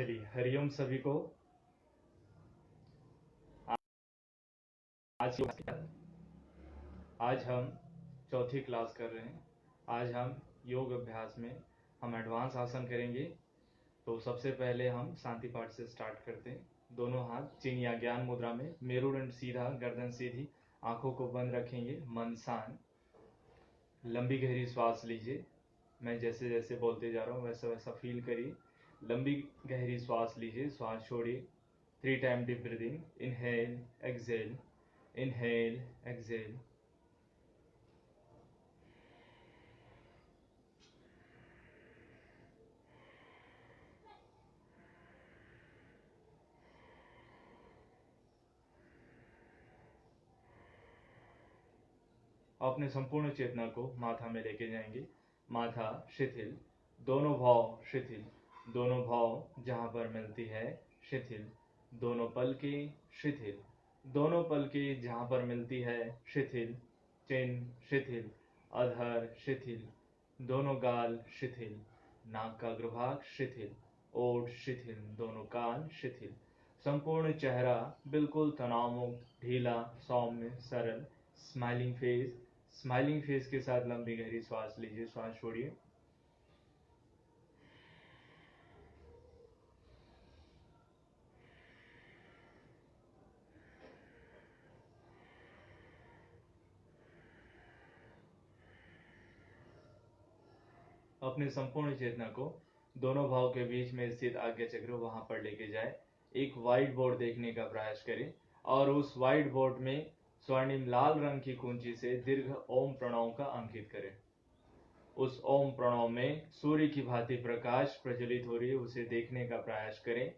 चलिए, हरिओम सभी को। आज आज हम चौथी क्लास कर रहे हैं। आज हम योग अभ्यास में हम एडवांस आसन करेंगे। तो सबसे पहले हम शांति पाठ से स्टार्ट करते हैं। दोनों हाथ चिन्ह या ज्ञान मुद्रा में, मेरुदंड सीधा, गर्दन सीधी, आंखों को बंद रखेंगे, मन शांत। लंबी गहरी श्वास लीजिए। मैं जैसे जैसे बोलते जा रहा हूँ वैसा वैसा फील करिए। लंबी गहरी श्वास लीजिए, श्वास छोड़िए। 3 time deep breathing. Inhale, exhale, inhale, exhale. अपने संपूर्ण चेतना को माथा में लेके जाएंगे। माथा शिथिल, दोनों भाव शिथिल, दोनों भाव जहाँ पर मिलती है शिथिल, दोनों पलकें शिथिल, दोनों पलकें जहाँ पर मिलती है शिथिल, चिन शिथिल, अधर शिथिल, दोनों गाल शिथिल, नाक का अग्रभाग शिथिल, ओठ शिथिल, दोनों कान शिथिल, संपूर्ण चेहरा बिल्कुल तनाव मुक्त, ढीला, सौम्य, सरल, स्माइलिंग फेस। स्माइलिंग फेस के साथ लंबी गहरी श्वास लीजिए, श्वास छोड़िए। अपने संपूर्ण चेतना को दोनों भाव के बीच में स्थित आज्ञा चक्र वहां पर लेके जाए। एक व्हाइट बोर्ड देखने का प्रयास करें और उस व्हाइट बोर्ड में स्वर्णिम लाल रंग की कुंजी से दीर्घ ओम प्रणव का अंकित करें। उस ओम प्रणव में सूर्य की भांति प्रकाश प्रज्वलित हो रही है, उसे देखने का प्रयास करें।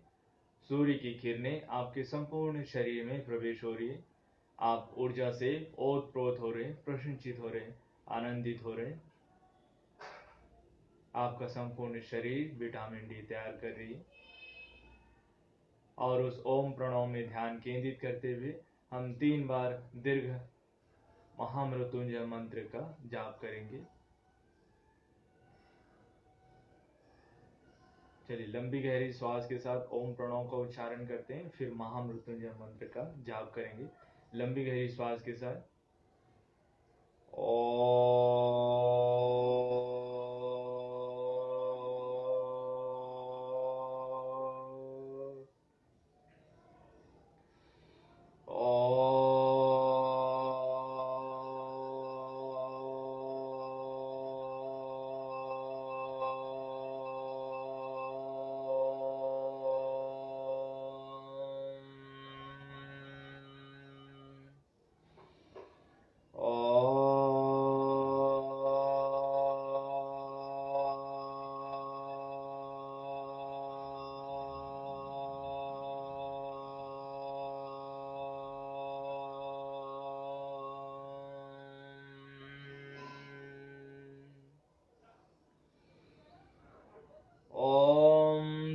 सूर्य की किरणें आपके संपूर्ण शरीर में प्रवेश हो रही है। आप ऊर्जा से ओतप्रोत हो रहे, प्रसन्नचित हो रहे, आनंदित हो रहे। आपका संपूर्ण शरीर विटामिन डी तैयार कर रही है। और उस ओम प्रणव में ध्यान केंद्रित करते हुए हम 3 बार दीर्घ महामृत्युंजय मंत्र का जाप करेंगे। चलिए, लंबी गहरी श्वास के साथ ओम प्रणव का उच्चारण करते हैं, फिर महामृत्युंजय मंत्र का जाप करेंगे। लंबी गहरी श्वास के साथ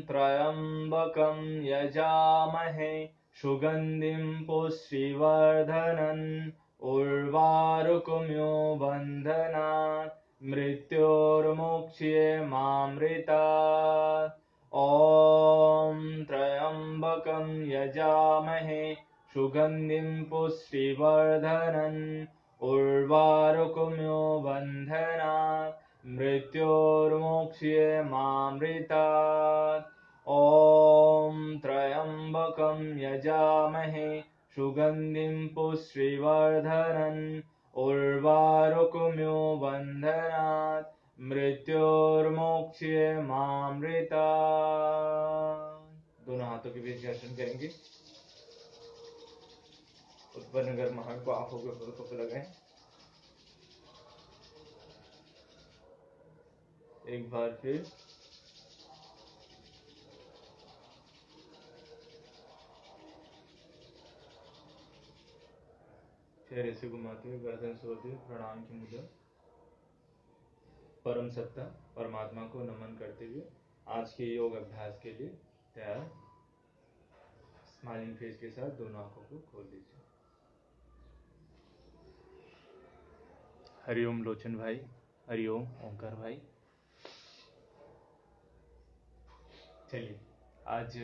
त्र्यम्बकं यजामहे सुगन्धिं पुष्टिवर्धनम् उर्वारुकमिव बन्धनात् मृत्योर्मुक्ष्यमामृतात्। ॐ त्र्यम्बकं यजामहे सुगन्धिं पुष्टिवर्धनम् उर्वारुकमिव बन्धनात् मृत्योर्मुक्ष्यमामृतात्। ॐ त्र्यम्बकं यजामहे सुगन्धिं पुष्टिवर्धनम् उर्वारुकमिव बन्धनात् मृत्योर्मुक्ष्यमामृतात्। दोनों हाथों के बीच घर्षण करेंगे। उत्पन्न गर्माहट को आंखों के पलकों पर लगाएं। एक बार फिर चेहरे से घुमाते हुए, गर्दन से होते हुए प्रणाम की मुद्रा, परम सत्ता परमात्मा को नमन करते हुए आज के योग अभ्यास के लिए तैयार। स्माइलिंग फेस के साथ दोनों आंखों को खोल लीजिए। हरिओम लोचन भाई, हरिओम ओंकार भाई। चलिए, आज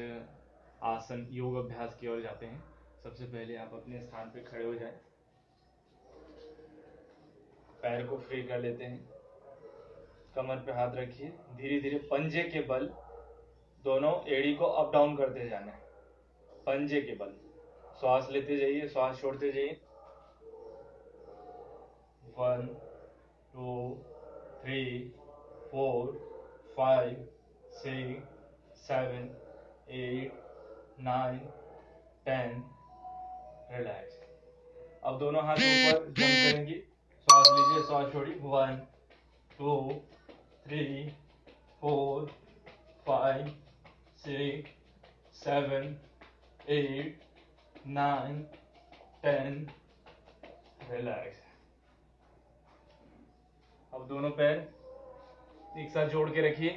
आसन योग अभ्यास की ओर जाते हैं। सबसे पहले आप अपने स्थान पे खड़े हो जाएं, पैर को फ्री कर लेते हैं, कमर पे हाथ रखिए, धीरे धीरे पंजे के बल दोनों एड़ी को अप डाउन करते जाना है, पंजे के बल। श्वास लेते जाइए, श्वास छोड़ते जाइए। 1 2 3 4 5 6 7 8 9 10। रिलैक्स। अब दोनों हाथ ऊपर जंप करेंगे, श्वास लीजिए, श्वास छोड़िए। 1 2 3 4 5 6 7 8 9 10। रिलैक्स। अब दोनों पैर एक साथ जोड़ के रखिए,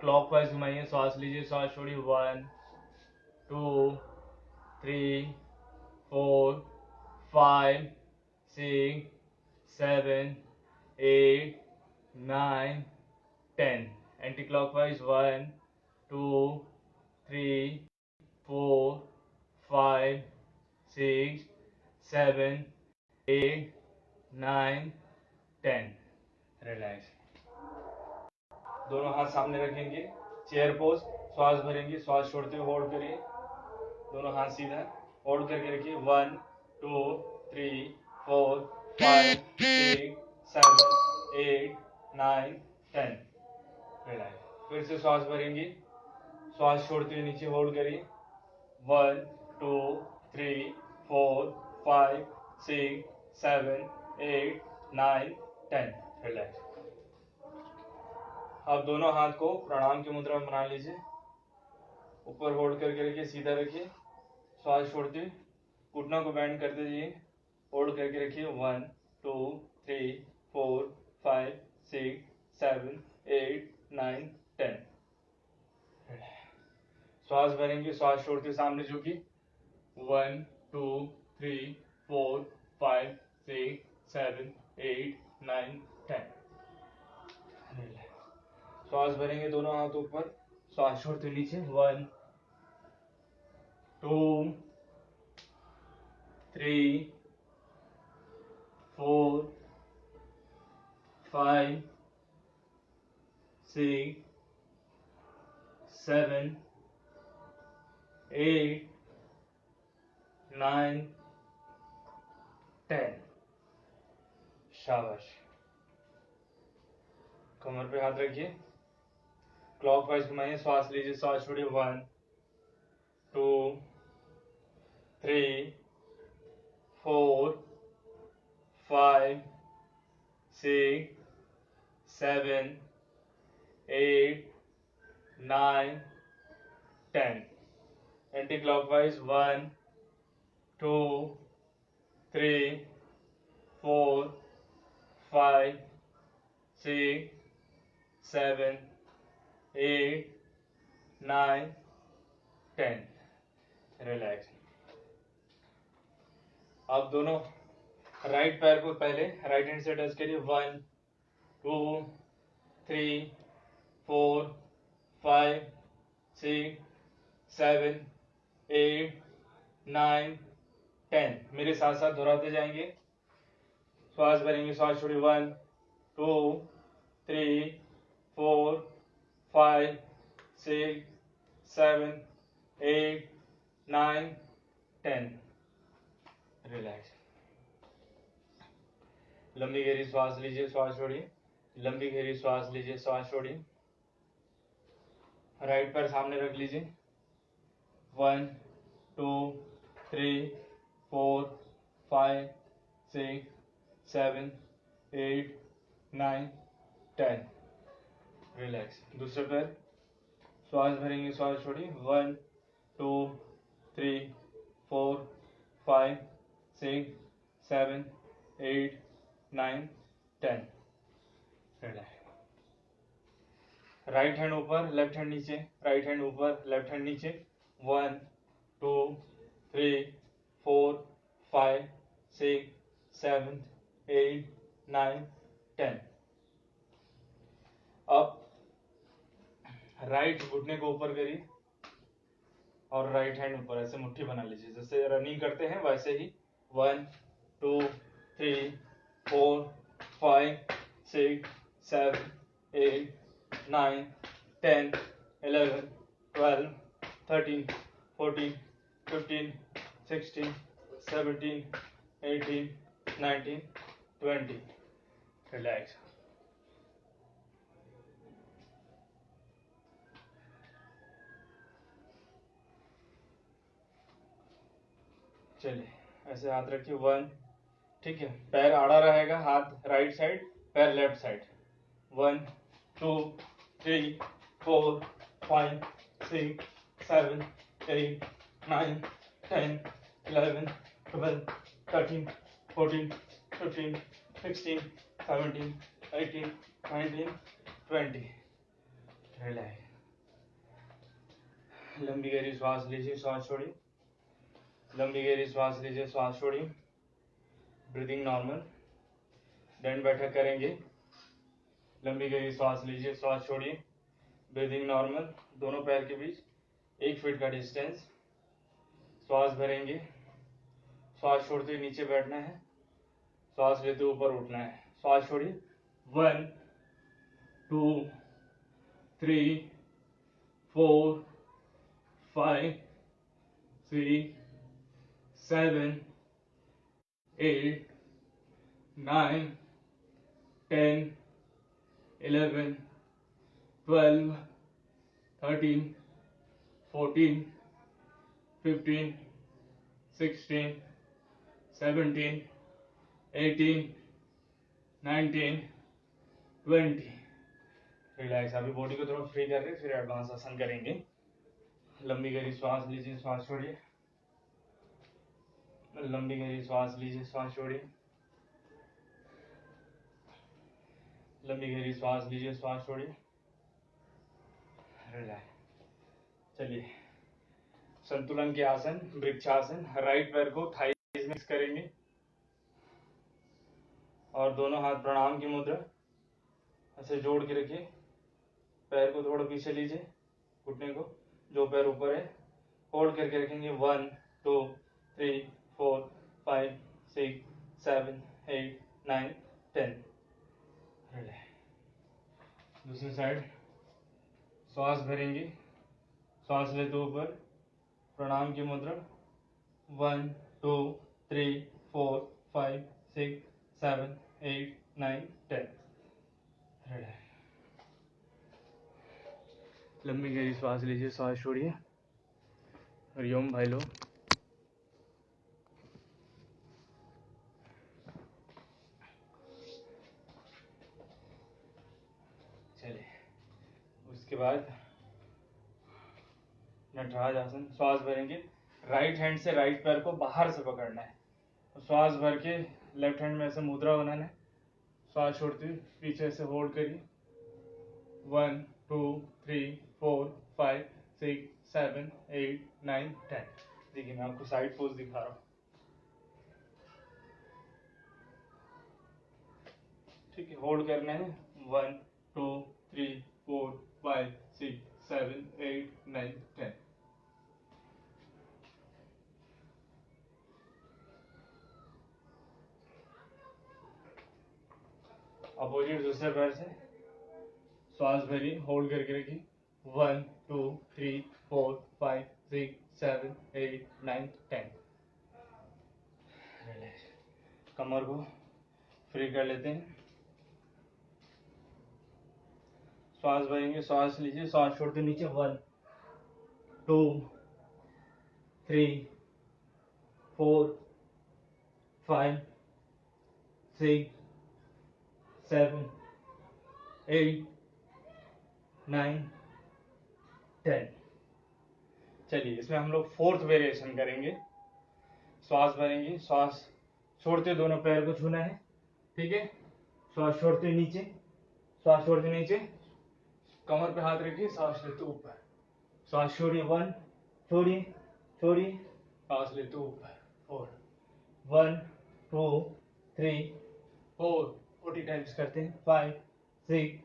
क्लॉकवाइज घुमाइए, श्वास लीजिए, श्वास छोड़िए। 1 2 3 4 5 6 7 8 9 10। Anti clockwise 1 2 3 4 5 6 7 8 9 10। रिलैक्स। दोनों हाथ सामने रखेंगे, चेयर पोज, श्वास भरेंगे, श्वास छोड़ते हुए होल्ड करिए, दोनों हाथ सीधा होल्ड करके रखिए। 1 2 3 4 5 6 7 8 9 10। रिलैक्स। फिर से श्वास भरेंगे, श्वास छोड़ते हुए नीचे होल्ड करिए। 1 2 3 4 5 6 7 8 9 10। रिलैक्स। अब दोनों हाथ को प्रणाम की मुद्रा में बना लीजिए, ऊपर होल्ड करके रखिए, सीधा रखिए, श्वास छोड़ते हुए घुटनों को बैंड करते जाइए, होल्ड करके रखिए। 1 2 3 4 5 6 7 8 9 10। श्वास भरेंगे, श्वास छोड़ते हुए सामने झुकी। 1 2 3 4 5 6 7 8 9 10। श्वास भरेंगे, दोनों हाथ ऊपर, श्वास छोड़ते नीचे। 1 2 3 4 5 6 7 8 9 10। शाबाश। कमर पे हाथ रखिए, क्लॉकवाइज घुमाइए, श्वास लीजिए, श्वास छोड़िए। 1 2 3 4 5 6 7 8 9 10। Anti clockwise 1 2 3 4 5 6 7 8 9 10। रिलैक्स। आप दोनों राइट पैर को पहले राइट हैंड से टच करिए। 1 2 3 4 5 6 7 8 9 10। मेरे साथ साथ दोहराते जाएंगे, श्वास भरेंगे, श्वास छोड़िए। 1 2 3 4 5 6 7 8 9 10। रिलैक्स। लंबी गहरी श्वास लीजिए, श्वास छोड़िए, लंबी गहरी श्वास लीजिए, श्वास छोड़िए। राइट पैर सामने रख लीजिए। 1 2 3 4 5 6 7 8 9 10। रिलैक्स। दूसरे पैर, श्वास भरेंगे, श्वास छोड़िए। 1 2 3 4 5 6 7 8 9 10। रिलैक्स। राइट हैंड ऊपर, लेफ्ट हैंड नीचे, राइट हैंड ऊपर, लेफ्ट हैंड नीचे। 1 2 3 4 5 6 7 8 9 10। अब राइट घुटने को ऊपर करिए, और राइट हैंड ऊपर ऐसे मुट्ठी बना लीजिए, जैसे रनिंग करते हैं वैसे ही। 1 2 3 4 5 6 7 8 9 10 11 12 13 14 15 16 17 18 19 20। रिलैक्स। चलिए ऐसे हाथ रखिए। 1, ठीक है, पैर आड़ा रहेगा, हाथ राइट साइड, पैर लेफ्ट साइड। 1 2 3 4 5 6 7 8 9 10 11 12 13 14 15 16 17 18 19 20। रिलैक्स। लंबी गहरी श्वास लीजिए, श्वास छोड़िए। लंबी गहरी श्वास लीजिए, श्वास छोड़िए। Breathing normal. दंड बैठक करेंगे। लंबी गहरी श्वास लीजिए, श्वास छोड़िए। Breathing normal. दोनों पैर के बीच 1 फीट का डिस्टेंस। श्वास भरेंगे, श्वास छोड़ते हुए नीचे बैठना है, श्वास लेते हुए ऊपर उठना है। श्वास छोड़िए। 1 2 3 4 5 6 7 8 9 10 11 12 13 14 15 16 17 18 19 20। रिलैक्स। अभी बॉडी को थोड़ा फ्री कर रहे, फिर एडवांस आसन करेंगे। लंबी गहरी श्वास लीजिए, श्वास छोड़िए। लंबी गहरी श्वास लीजिए, श्वास छोड़िए। लंबी गहरी श्वास लीजिए, श्वास छोड़िए। रिलैक्स। चलिए संतुलन के आसन, वृक्षासन। राइट पैर को थाइज मिक्स करेंगे और दोनों हाथ प्रणाम की मुद्रा ऐसे जोड़ के रखिए। पैर को थोड़ा पीछे लीजिए, घुटने को, जो पैर ऊपर है होल्ड करके रखेंगे। 1 2 3 4 5 6 7 8 9 10। दूसरी साइड। श्वास भरेंगे, श्वास लेते ऊपर, प्रणाम की मुद्रा। 1 2 3 4 5 6 7 8 9 10। लंबी गहरी श्वास लीजिए, श्वास छोड़िए। हरिओम भाई लोग। चलिए उसके बाद नटराज आसन। श्वास भरेंगे, राइट हैंड से राइट पैर को बाहर से पकड़ना है, श्वास भर के लेफ्ट हैंड में ऐसे मुद्रा बनाना है। श्वास छोड़ते हुए पीछे से होल्ड करिए। 1 2 3 4 5 6 7 8 9 10। देखिए मैं आपको साइड पोज दिखा रहा हूँ। ठीक है, होल्ड करना है। 1 2 3 4 5 6 7 8 9 10। अपोजिट दूसरे पैर से श्वास भरिए, होल्ड करके रखिए। 1 2 3 4 5 6 7 8 9 10। कमर को फ्री कर लेते हैं। श्वास भरेंगे, श्वास लीजिए, श्वास छोड़ते नीचे। 1 2 3 4 5 6 7 8 9 10। चलिए इसमें हम लोग 4th वेरिएशन करेंगे। श्वास भरेंगे, श्वास छोड़ते दोनों पैर को छूना है। ठीक है, श्वास छोड़ते नीचे, श्वास छोड़ते नीचे, कमर पे हाथ रखिए, सांस लेते ऊपर, श्वास छोड़िए। 1 छोड़िए, छोड़िए, सांस लेते ऊपर। 4 1 2 3 4 40 टाइम्स करते हैं। 5 6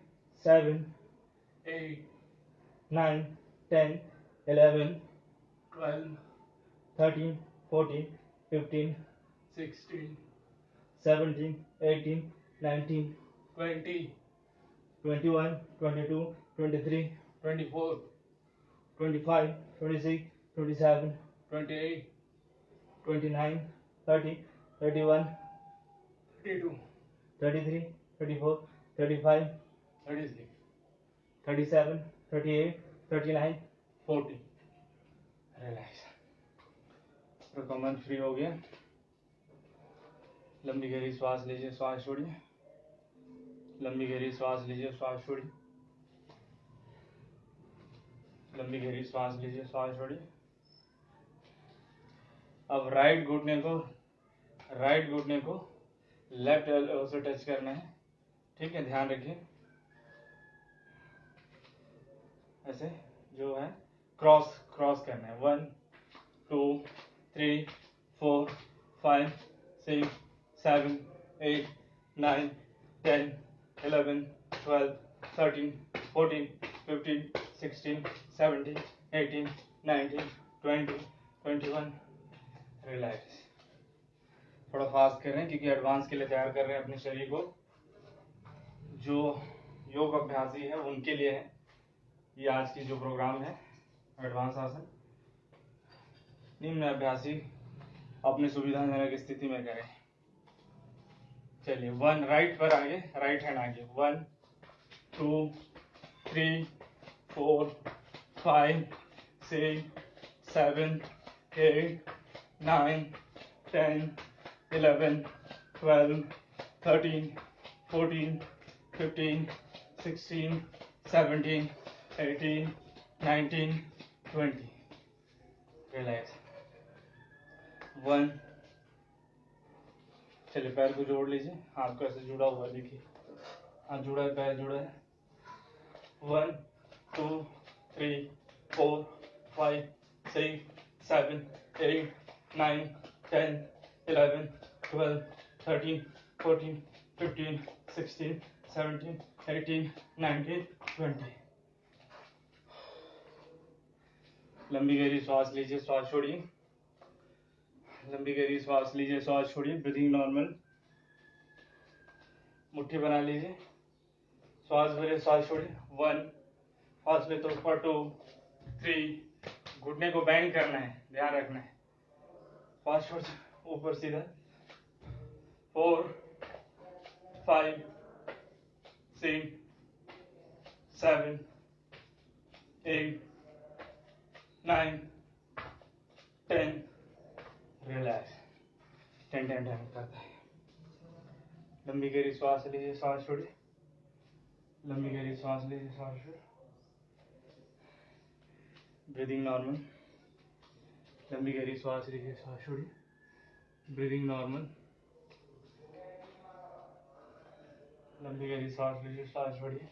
7 8 9 10 11 12, 13, 14, 15, 16, 17, 18, 19, 20, 21, 22, 23, 24, 25, 26, 27, 28, 29, 30, 31, 32, 33, 34, 35, 36, 37, 38, 39, 40. रिलैक्स. कमर फ्री हो गया. लंबी गहरी श्वास लीजिए, श्वास छोड़िए. लंबी गहरी श्वास लीजिए, श्वास छोड़िए. लंबी गहरी श्वास लीजिए, श्वास छोड़िए. अब राइट घुटने को लेफ्ट एल्बो से टच करना है. ठीक है, ध्यान रखिए. ऐसे जो है क्रॉस करना है. 1, 2, 3, 4, 5, 6, 7, 8, 9, 10, 11, 12, 13, 14, 15, 16, 17, 18, 19, 20, 21. रिलैक्स. थोड़ा फास्ट कर रहे हैं क्योंकि एडवांस के लिए तैयार कर रहे हैं अपने शरीर को. जो योग अभ्यासी है उनके लिए है ये आज की जो प्रोग्राम है. एडवांस आसन निम्न अभ्यासी अपनी सुविधाजनक स्थिति में करें. चलिए 1 राइट पर आगे, राइट हैंड आगे. 1, 2, 3, 4, 5, 6, 7, 8, 9, 10, 11, 12, 13, 14, 15, 16, 17, 18, 19, 20. रिलैक्स. 1. चलिए पैर को जोड़ लीजिए. हाथ को ऐसे जुड़ा हुआ देखिए. हाथ जुड़ा है, पैर जुड़ा है. 1, 2, 3, 4, 5, 6, 7, 8, 9, 10, 11, 12, 13, 14, 15, 16, 17, 18, 19, 20. लंबी गहरी श्वास लीजिए, श्वास छोड़िए. लंबी गहरी श्वास लीजिए, श्वास छोड़िए. Breathing normal. मुट्ठी बना लीजिए. श्वास भरिए, श्वास छोड़िए. 1, श्वास ले तो ऊपर. 2, 3, घुटने को बैंड करना है, ध्यान रखना है. श्वास छोड़ ऊपर सीधा. 4, 5, 6, 7, 8, 9, 10. रिलैक्स. 10 करता है. लंबी गहरी श्वास लीजिए, श्वास छोड़िए. लंबी गहरी श्वास लीजिए, श्वास छोड़िए. Breathing normal. लंबी गहरी श्वास लीजिए, श्वास छोड़िए. Breathing normal. लंबी गहरी श्वास लीजिए, श्वास छोड़िए.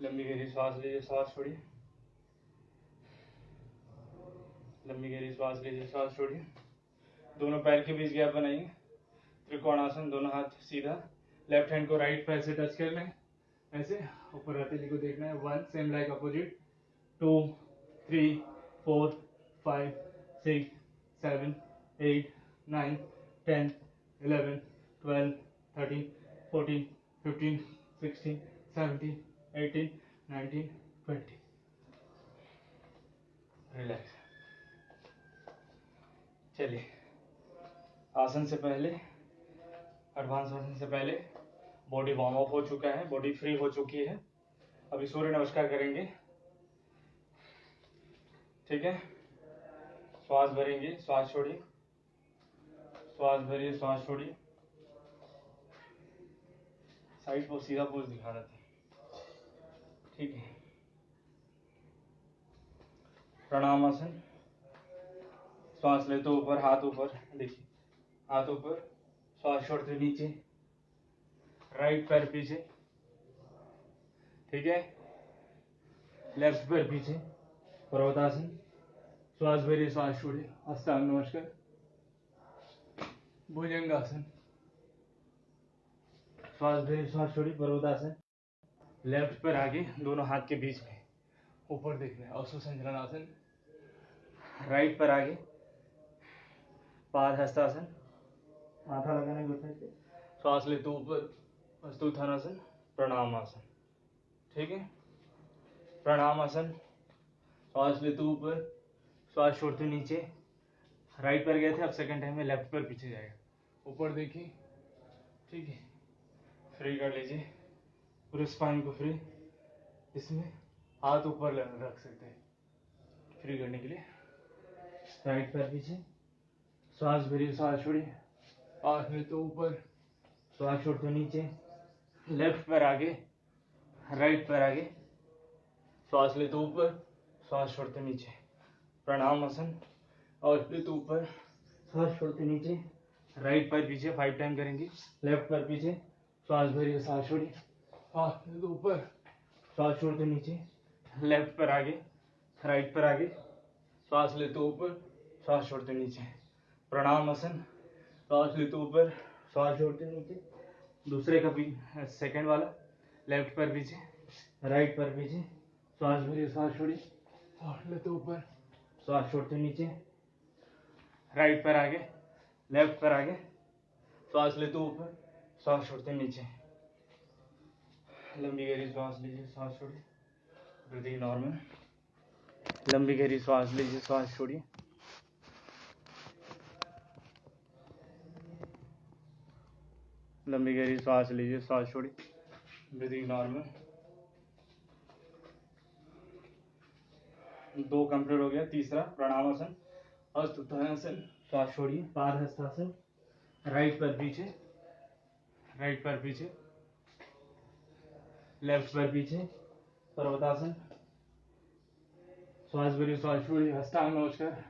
लंबी गहरी श्वास लीजिए, श्वास छोड़िए. लंबी गहरी श्वास लीजिए, श्वास छोड़िए. दोनों पैर के बीच गैप बनाइए. त्रिकोणासन. दोनों हाथ सीधा. लेफ्ट हैंड को राइट पैर से टच करना है. ऐसे ऊपर हथेली को देखना है. 1, सेम लाइक अपोजिट. 2, 3, 4, 5, 6, 7, 8, 9, 10, 11, 12, 13, 14, 15, 16, 17, 18, 19, 20. रिलैक्स. चलिए आसन से पहले, एडवांस आसन से पहले बॉडी वार्म अप हो चुका है, बॉडी फ्री हो चुकी है. अभी सूर्य नमस्कार करेंगे. ठीक है. श्वास भरेंगे, श्वास छोड़िए. श्वास भरिए, श्वास छोड़िए. साइड को सीधा पोज दिखा देते हैं. ठीक है. प्रणाम आसन. श्वास लेते ऊपर, हाथ ऊपर. देखिए हाथ ऊपर. श्वास छोड़ते नीचे. राइट पैर पीछे. ठीक है. लेफ्ट पैर पीछे. पर्वतासन. श्वास भरिए, श्वास छोड़िए. अष्टांग नमस्कार. भुजंगासन. श्वास भरिए, श्वास छोड़िए. पर्वतासन. लेफ्ट पैर आगे, दोनों हाथ के बीच में. ऊपर देखना है। अश्व संचलन आसन, राइट पर आगे, पाद हस्तासन, माथा लगाना घुटने पे। श्वास ले तो ऊपर, हस्तोत्थानासन, प्रणाम आसन। ठीक है, प्रणाम आसन, श्वास ले तो ऊपर, श्वास छोड़ते नीचे। राइट पर गए थे, अब सेकंड टाइम में लेफ्ट पर पीछे जाएगा। ऊपर देखिए, ठीक है, फ्री कर लीजिए पूरे स्पाइन को फ्री। इसमें हाथ ऊपर रख सकते हैं फ्री करने के लिए। राइट पैर पीछे, श्वास भरिए, श्वास छोड़िए, श्वास ले तो ऊपर, श्वास छोड़ते नीचे। लेफ्ट पैर आगे, राइट पैर आगे, श्वास ले तो ऊपर, श्वास छोड़ते नीचे। प्रणाम आसन, और ले तो ऊपर, श्वास छोड़ते नीचे। राइट पैर पीछे 5 टाइम करेंगे। लेफ्ट पैर पीछे, श्वास भरिए, श्वास छोड़िए, श्वास ले तो ऊपर, श्वास छोड़ते नीचे। लेफ्ट पर आगे, राइट पर आगे, श्वास ले तो ऊपर, श्वास छोड़ते नीचे। प्रणाम आसन, श्वास ले तो ऊपर, श्वास छोड़ते नीचे। दूसरे का भी सेकंड वाला, लेफ्ट पर पीछे, राइट पर पीछे, श्वास भरिए, श्वास छोड़िए, श्वास ले तो ऊपर, श्वास छोड़ते नीचे। राइट पर आगे, लेफ्ट पर आगे, श्वास ले तो ऊपर, श्वास छोड़ते नीचे। लंबी गहरी श्वास लीजिए, श्वास छोड़िए, ब्रीदिंग नॉर्मल। लंबी गहरी श्वास लीजिए, श्वास छोड़िए। लंबी गहरी श्वास लीजिए, श्वास छोड़िए, ब्रीदिंग नॉर्मल। 2 कंप्लीट हो गया। तीसरा प्रणामासन, हस्तोत्थानासन, श्वास छोड़िए, पाद हस्तासन, राइट पर पीछे, राइट पर पीछे, लेफ्ट पर पीछे, पर्वतासन, श्वास भरिए, श्वास छोड़िए, हस्तांग नमस्कार।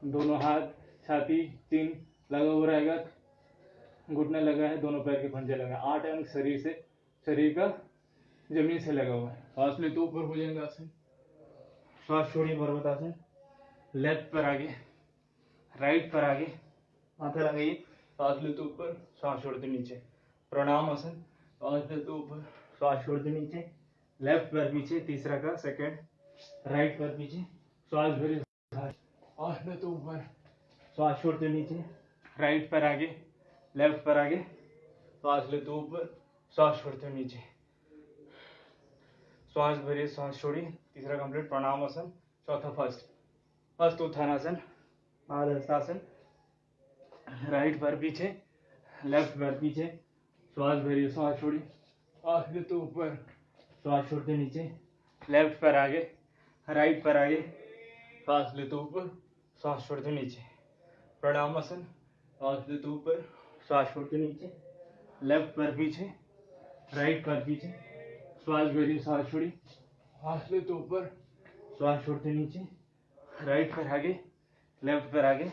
दोनों हाथ छाती चिन लगा हुआ रहेगा, घुटने लगा है, दोनों पैर के पंजे लगा है। 8 अंग शरीर से, शरीर का जमीन से लगा हुआ है। श्वास ले तो ऊपर भुजंगासन, श्वास छोड़िए, पर्वतासन। लेफ्ट पर आगे, राइट पर आगे, माथा लगाइए, श्वास ले तो ऊपर, श्वास छोड़ते नीचे। प्रणाम आसन, श्वास ले तो ऊपर, श्वास छोड़ते नीचे। लेफ्ट पर पीछे, तीसरा का सेकंड, राइट पर पीछे, श्वास भरिए, श्वास ले तो ऊपर, श्वास छोड़ते नीचे। राइट पर आगे, लेफ्ट पर आगे, श्वास ले तो ऊपर, श्वास छोड़ते नीचे। श्वास भरिए, श्वास छोड़िए। तीसरा कंप्लीट। प्रणाम आसन, चौथा फर्स्ट उत्थानासन, पाद हस्तासन, राइट पर पीछे, लेफ्ट पर पीछे, श्वास भरिए, श्वास छोड़िए, श्वास ले तो ऊपर, श्वास छोड़ते नीचे। लेफ्ट पर आगे, राइट पर आगे, श्वास ले तो ऊपर, श्वास छोड़ते नीचे। प्रणाम आसन, श्वास ले तो ऊपर, श्वास छोड़ते नीचे। लेफ्ट पर पीछे, राइट पर पीछे, श्वास भरिए, श्वास छोड़िए, श्वास ले तो ऊपर, श्वास छोड़ते नीचे। राइट पर आगे, लेफ्ट पर आगे,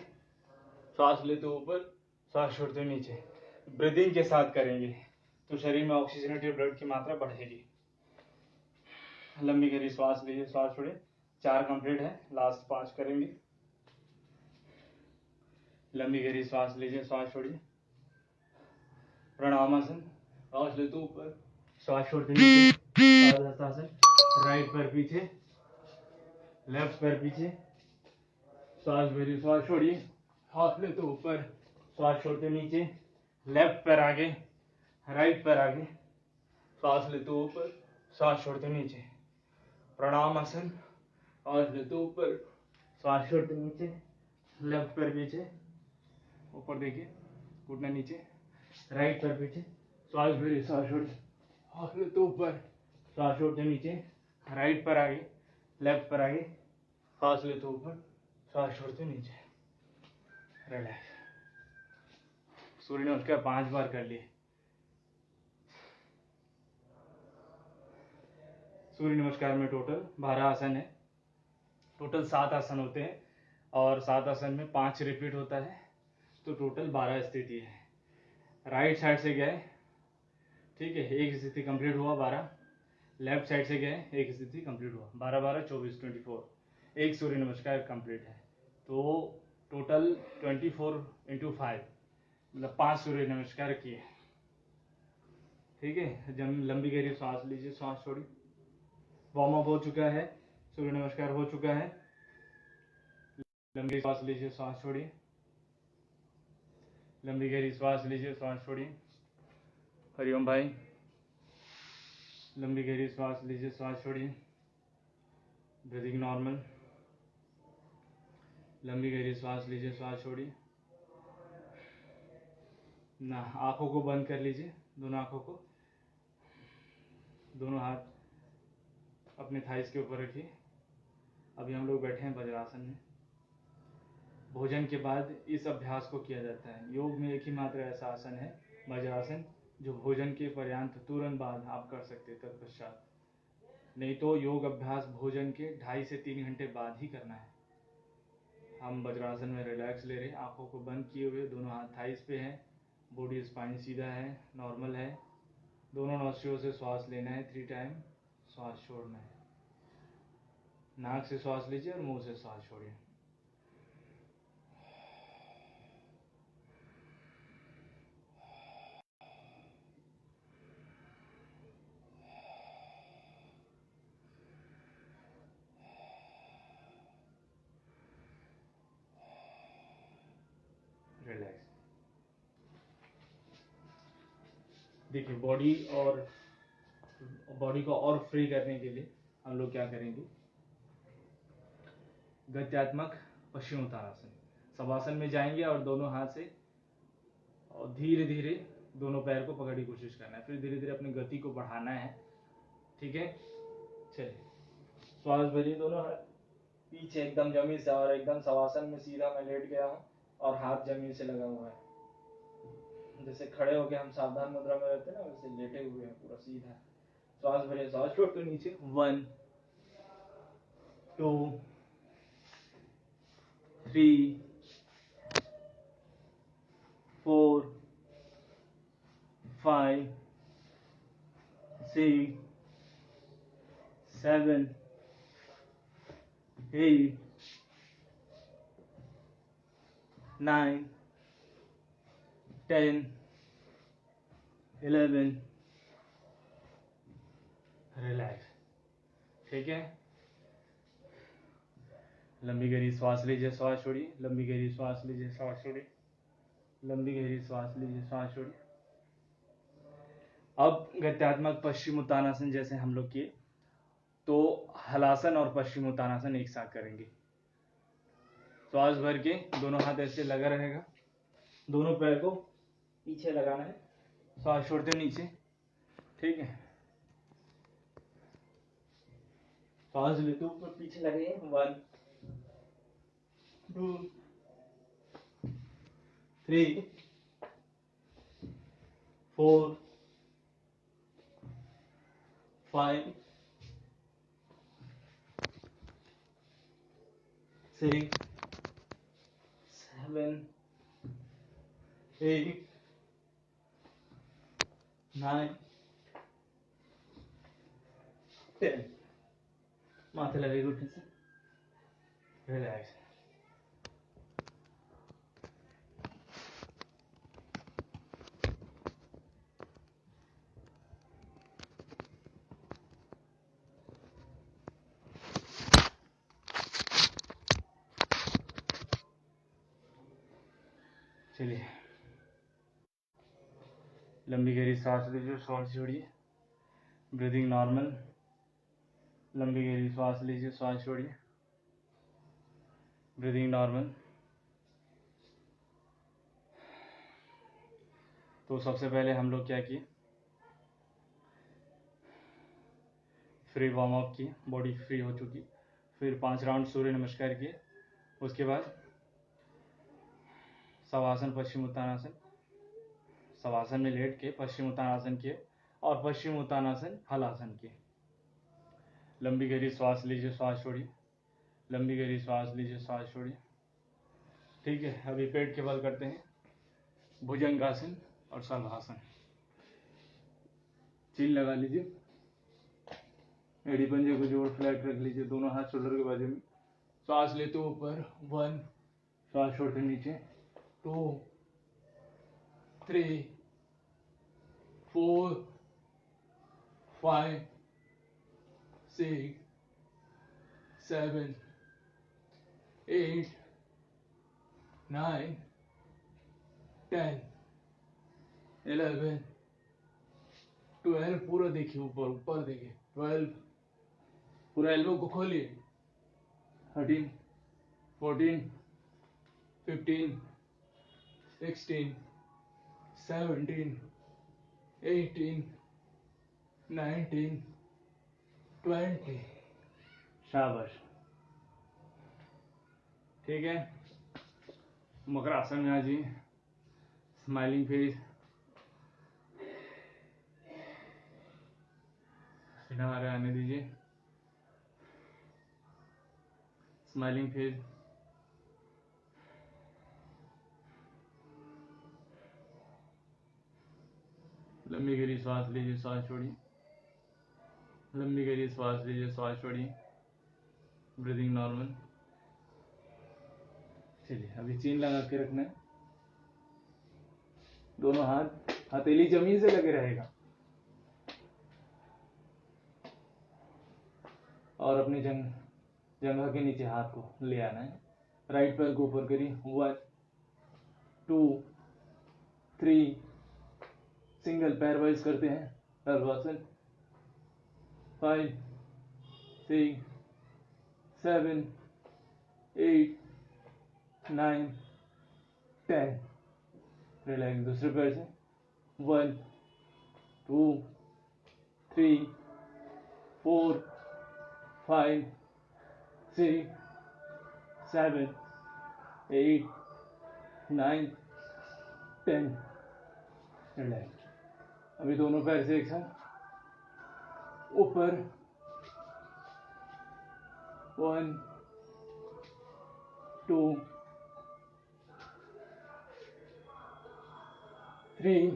श्वास ले तो ऊपर, श्वास छोड़ते नीचे। ब्रीदिंग के साथ करेंगे तो शरीर में ऑक्सीजनेटेड ब्लड की मात्रा बढ़ेगी। लंबी गहरी श्वास लीजिए, श्वास छोड़िए। 4 कंप्लीट है, लास्ट 5 करेंगे। लंबी गहरी श्वास लीजिए, श्वास छोड़िए। प्रणामासन, श्वास ले तो ऊपर, श्वास छोड़ते नीचे। पाद हस्तासन, राइट पर पीछे, लेफ्ट पर पीछे, श्वास भरिए, श्वास छोड़िए, श्वास ले तो ऊपर, श्वास छोड़ते नीचे। लेफ्ट पर आगे, राइट पर आगे, श्वास ले तो ऊपर, श्वास छोड़ते नीचे। प्रणाम आसन, श्वास ले तो ऊपर, श्वास छोड़ते नीचे। लेफ्ट पर पीछे, ऊपर देखिए, घुटना नीचे। राइट पर पीछे, श्वास भरिए, श्वास छोड़िए, श्वास ले तो ऊपर, श्वास छोड़ते नीचे। राइट पर आगे, लेफ्ट पर आगे, श्वास ले तो ऊपर, श्वास छोड़ते नीचे। रिलैक्स। सूर्य नमस्कार 5 बार कर लिए। सूर्य नमस्कार में टोटल 12 आसन है। टोटल 7 आसन होते हैं और 7 आसन में 5 रिपीट होता है, तो टोटल 12 स्थिति है। राइट साइड से गए, ठीक है, एक स्थिति कंप्लीट हुआ 12। लेफ्ट साइड से गए, एक स्थिति कंप्लीट हुआ 12 12 24 24। एक सूर्य नमस्कार कंप्लीट है, तो टोटल 24 × 5 मतलब 5 सूर्य नमस्कार किए। ठीक है, जब लंबी गहरी सांस लीजिए, सांस छोड़िए। वार्म अप हो चुका है। सूर्य नमस्कार हो चुका है। लंबी सांस लीजिए, सांस छोड़िए। लंबी गहरी सांस लीजिए, सांस छोड़िए। हरिओम भाई। लंबी गहरी सांस लीजिए, सांस छोड़िए। Breathing normal. लंबी गहरी सांस लीजिए, सांस छोड़िए। ना, आंखों को बंद कर लीजिए, दोनों आंखों को। दोनों हाथ अपने थाइस के ऊपर रखिए। अभी हम लोग बैठे हैं वज्रासन में। भोजन के बाद इस अभ्यास को किया जाता है। योग में एक ही मात्र ऐसा आसन है, वज्रासन, जो भोजन के पर्यंत तुरंत बाद आप कर सकते हैं, तत्पश्चात नहीं तो योग अभ्यास भोजन के 2.5 से 3 घंटे बाद ही करना है। हम वज्रासन में रिलैक्स ले रहे हैं, आंखों को बंद किए हुए, दोनों हाथ थाइस पे हैं, बॉडी स्पाइन सीधा है, नॉर्मल है। दोनों नौसियों से श्वास लेना है 3 टाइम, श्वास छोड़ना है। नाक से श्वास लीजिए और मुंह से श्वास छोड़िए। रिलैक्स। देखिए, बॉडी को और फ्री करने के लिए हम लोग क्या करेंगे, गत्यात्मक पश्चिमोत्तानासन। शवासन में जाएंगे और दोनों हाथ से और धीरे धीरे दोनों पैर को पकड़ने की कोशिश करना है। फिर धीरे धीरे अपनी गति को बढ़ाना है। ठीक है, चलिए। श्वास भरिए, दोनों हाथ पीछे एकदम जमीन से, और एकदम शवासन में सीधा मैं लेट गया हूँ और हाथ जमीन से लगा हुआ है। जैसे खड़े होके हम सावधान मुद्रा में रहते हैं ना, वैसे लेटे हुए हैं पूरा सीधा। श्वास भरिए, श्वास छोड़ के नीचे। 1 2 3 4 5 6 7 8 9 10 11। रिलैक्स। ठीक है, लंबी गहरी श्वास लीजिए, श्वास छोड़िए। लंबी गहरी श्वास लीजिए, श्वास छोड़िए। लंबी गहरी श्वास लीजिए, श्वास छोड़िए। अब गत्यात्मक पश्चिमोत्तानासन जैसे हम लोग किए, तो हलासन और पश्चिमोत्तानासन एक साथ करेंगे। श्वास भर के दोनों हाथ ऐसे लगा रहेगा, दोनों पैर को पीछे लगाना है, श्वास छोड़ते नीचे। ठीक है, श्वास लेते ऊपर पीछे लगे। 1 2 3 4 5 6 7 8 9 10। माथे लगेगा उठने से। रिलैक्स। चलिए, लंबी गहरी सांस लीजिए, श्वास छोड़िए। Breathing normal. लंबी गहरी श्वास लीजिए, श्वास छोड़िए। Breathing normal. तो सबसे पहले हम लोग क्या किए, फ्री वार्म अप किए, बॉडी फ्री हो चुकी। फिर 5 राउंड सूर्य नमस्कार किए। उसके बाद शवासन पश्चिमोत्तानासन, शवासन में लेट के पश्चिमोत्तानासन किए और पश्चिमोत्तानासन हलासन किए। लंबी गहरी श्वास लीजिए, श्वास छोड़िए। लंबी गहरी श्वास लीजिए, श्वास छोड़िए। ठीक है, अभी पेट के बल करते हैं भुजंगासन और शलभासन। चीन लगा लीजिए, एड़ी पंजे को जोड़ फ्लैट रख लीजिए, दोनों हाथ शोल्डर के बाजू में। श्वास लेते ऊपर 1, श्वास छोड़ते नीचे 2 3 4 5 6 7, 8, 9, 10, 11, 12, पूरा देखिए, ऊपर ऊपर देखिए, 12, पूरा एल्बो को खोलिए, 13, 14, 15, 16, 17, 18, 19, 20, शाबाश। ठीक है, मकरासन में आ जाइए, स्माइलिंग फेस, किनारे आने दीजिए, स्माइलिंग फेस, लंबी गहरी सांस लीजिए, सांस छोड़िए, लंबी गहरी सांस लीजिए, सांस छोड़िए, ब्रीदिंग नॉर्मल। चलिए, अभी चीन लगा के रखना है, दोनों हाथ हथेली जमीन से लगे रहेगा, और अपनी जंघा के नीचे हाथ को ले आना है, राइट पैर को ऊपर करिए, 1, 2, 3, सिंगल पैर वाइज करते हैं, हर्वासन, 5, 6, 7, 8, 9, 10, रिलैक्स। दूसरे पैर से, 1, 2, 3, 4, 5, 6, 7, 8, 9, 10, रिलैक्स। अभी दोनों पैर से एक साथ ऊपर, 1, 2, 3,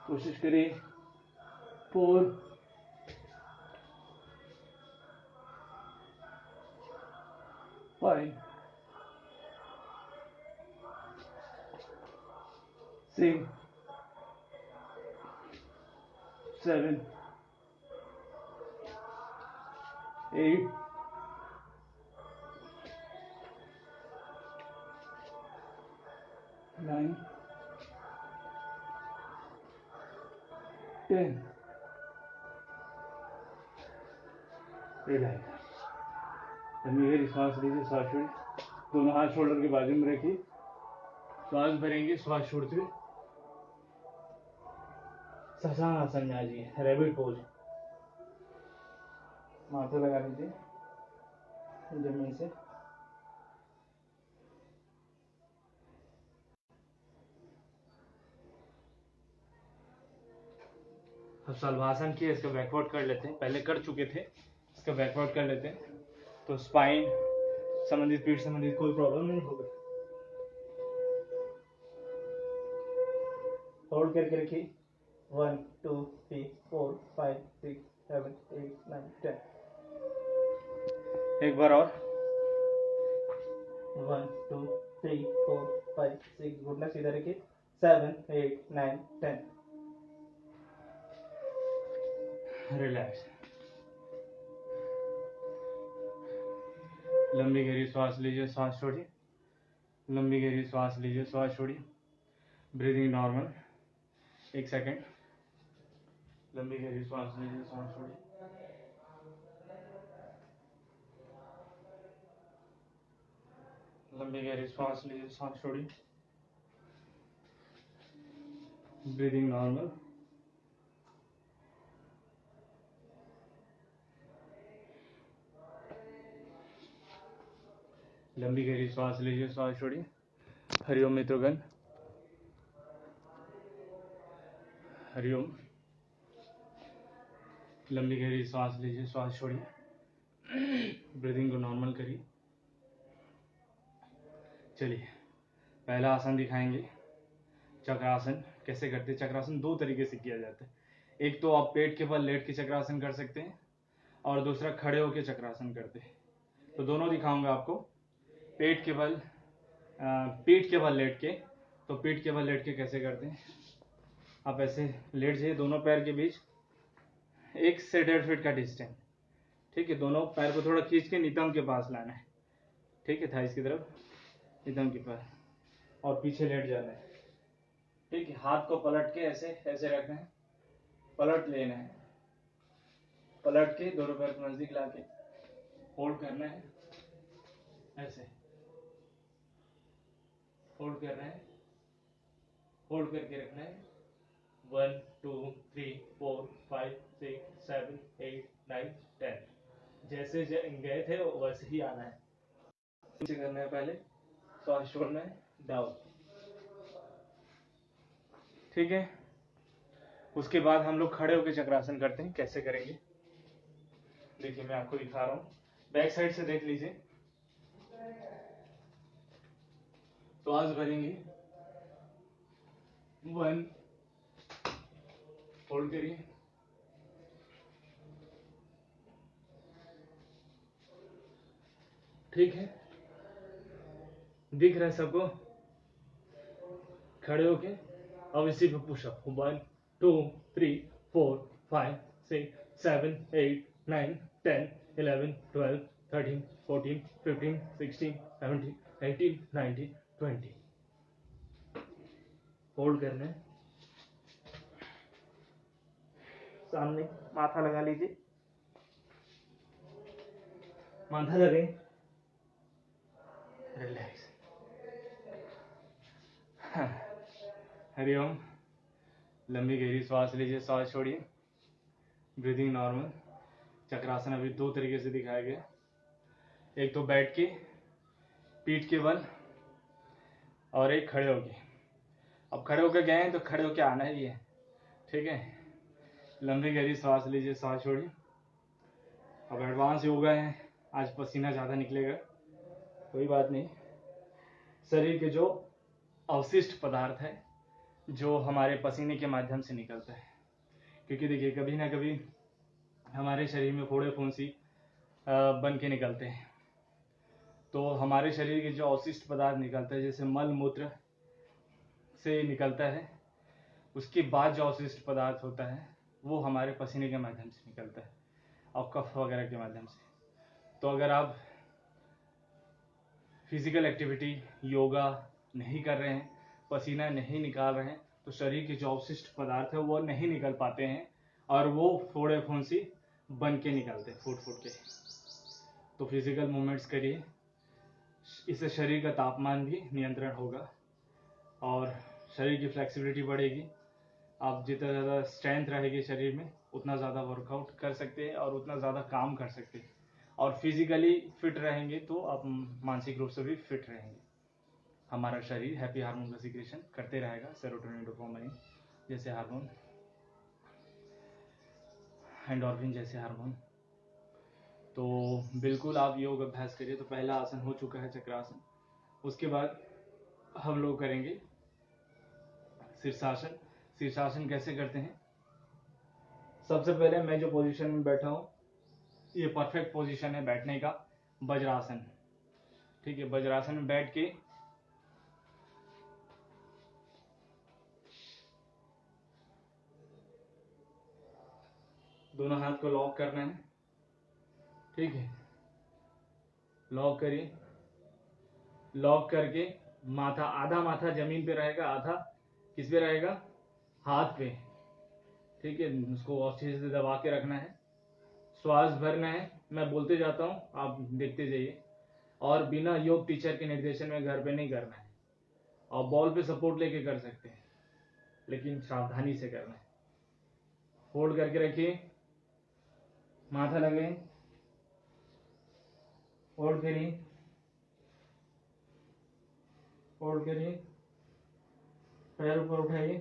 कोशिश करिए, 4, 5, 6, 7, 8, 9, 10, रिलैक्स। लंबी सांस लीजिए, सांस छोड़िए, दोनों हाथ शोल्डर के बाजू में रखिए, श्वास भरेंगे, श्वास छोड़ते हुए शशांक आसन में आ जाइए, रैबिट पोज, माथा लगा लीजिए जमीन से, अब सलवासन किए, इसका बैकवर्ड कर लेते हैं, पहले कर चुके थे, इसका बैकवर्ड कर लेते हैं, तो स्पाइन संबंधित, पीठ संबंधित कोई प्रॉब्लम नहीं होगी। होल्ड करके रखिए, 1, 2, 3, 4, 5, 6, 7, 8, 9, 10, एक बार और, 1, 2, 3, 4, 5, 6, घुटना सीधा रखिए, 7, 8, 9, 10, रिलैक्स। लंबी गहरी सांस लीजिए, सांस छोड़िए, लंबी गहरी सांस लीजिए, सांस छोड़िए, ब्रीदिंग नॉर्मल, 1 सेकेंड, लंबी गहरी सांस लीजिए, सांस छोड़िए, लंबी गहरी सांस लीजिए, सांस छोड़िए, ब्रीदिंग नॉर्मल, लंबी गहरी सांस लीजिए, सांस छोड़िए, हरिओम मित्रगण, हरिओम, लंबी गहरी सांस लीजिए, सांस छोड़िए, ब्रीदिंग को नॉर्मल करिए। चलिए, पहला आसन दिखाएंगे, चक्रासन। कैसे करते हैं चक्रासन? 2 तरीके से किया जाता है, एक तो आप पेट के बल लेट के चक्रासन कर सकते हैं, और दूसरा खड़े होकर चक्रासन करते हैं। तो दोनों दिखाऊंगा आपको। पेट के बल, पीठ के बल लेट के, तो पीठ के बल लेट के कैसे करते हैं, आप ऐसे लेट जाइए, दोनों पैर के बीच 1 से 1.5 फीट का डिस्टेंस, ठीक है, दोनों पैर को थोड़ा खींच के नितंब के पास लाना है, ठीक है, थाइस की तरफ, नितंब के पास, और पीछे लेट जाना है, ठीक है। हाथ को पलट के ऐसे ऐसे रखना है, पलट लेना है, पलट के दोनों पैर को नजदीक ला के होल्ड करना है, ऐसे होल्ड करना है, होल्ड करके रखना है। 1 2 3 4 5 6 7 8 9 10, जैसे गए थे वैसे ही आना है। नीचे करना है, पहले श्वास छोड़ना है, डाउन, ठीक है। उसके बाद हम लोग खड़े होकर चक्रासन करते हैं। कैसे करेंगे देखिए, मैं आपको दिखा रहा हूँ, बैक साइड से देख लीजिए। श्वास भरेंगे, 1, होल्ड करिए, 2, ठीक है, दिख रहा है सबको, खड़े होके अब इसी पे पुशअप, 1 2 3 4 5 6 7 8 9 10 11 12 13 14 15 16 17 18 19 20, होल्ड करना है। सामने माथा लगा लीजिए, माथा लगे, रिलैक्स। हरिओम, लंबी गहरी श्वास लीजिए, श्वास छोड़िए, ब्रीदिंग नॉर्मल। चक्रासन अभी 2 तरीके से दिखाया गया, एक तो बैठ के पीठ के बल, और एक खड़े होके। अब खड़े होकर गए हैं तो खड़े होके आना ही है, ठीक है। लंबी गहरी सांस लीजिए, सांस छोड़िए। अब एडवांस योगा है, आज पसीना ज़्यादा निकलेगा, कोई बात नहीं। शरीर के जो अवशिष्ट पदार्थ है जो हमारे पसीने के माध्यम से निकलता है, क्योंकि देखिए कभी ना कभी हमारे शरीर में फोड़े फुंसी बन के निकलते हैं, तो हमारे शरीर के जो अवशिष्ट पदार्थ निकलता है, जैसे मल मूत्र से निकलता है, उसके बाद जो अवशिष्ट पदार्थ होता है वो हमारे पसीने के माध्यम से निकलता है और कफ वगैरह के माध्यम से। तो अगर आप फिजिकल एक्टिविटी, योगा नहीं कर रहे हैं, पसीना नहीं निकाल रहे हैं, तो शरीर के जो अवशिष्ट पदार्थ है वो नहीं निकल पाते हैं और वो फोड़े फुंसी बन के निकलते हैं, फूट फूट के। तो फिजिकल मूवमेंट्स करिए, इससे शरीर का तापमान भी नियंत्रण होगा और शरीर की फ्लेक्सिबिलिटी बढ़ेगी। आप जितना ज़्यादा स्ट्रेंथ रहेगी शरीर में, उतना ज़्यादा वर्कआउट कर सकते हैं और उतना ज़्यादा काम कर सकते हैं, और फिजिकली फिट रहेंगे तो आप मानसिक रूप से भी फिट रहेंगे। हमारा शरीर हैप्पी हार्मोन का सिक्रेशन करते रहेगा, सेरोटोनिन, डोपामाइन जैसे हार्मोन, एंडोर्फिन जैसे हार्मोन। तो बिल्कुल आप योग अभ्यास करिए। तो पहला आसन हो चुका है, चक्रासन। उसके बाद हम लोग करेंगे शीर्षासन। शीर्षासन कैसे करते हैं? सबसे पहले मैं जो पोजीशन में बैठा हूँ, ये परफेक्ट पोजीशन है बैठने का, वज्रासन, ठीक है। वज्रासन में बैठ के दोनों हाथ को लॉक करना है, ठीक है। लॉक करिए, लॉक करके माथा, आधा माथा जमीन पे रहेगा, आधा किस पे रहेगा? हाथ पे, ठीक है। उसको अच्छे से दबा के रखना है, श्वास भरना है। मैं बोलते जाता हूँ, आप देखते जाइए, और बिना योग टीचर के निर्देशन में घर पे नहीं करना है। और बॉल पे सपोर्ट लेके कर सकते हैं, लेकिन सावधानी से करना है। होल्ड करके रखिए, माथा लगे, होल्ड करिए, होल्ड करिए, पैर ऊपर उठाइए,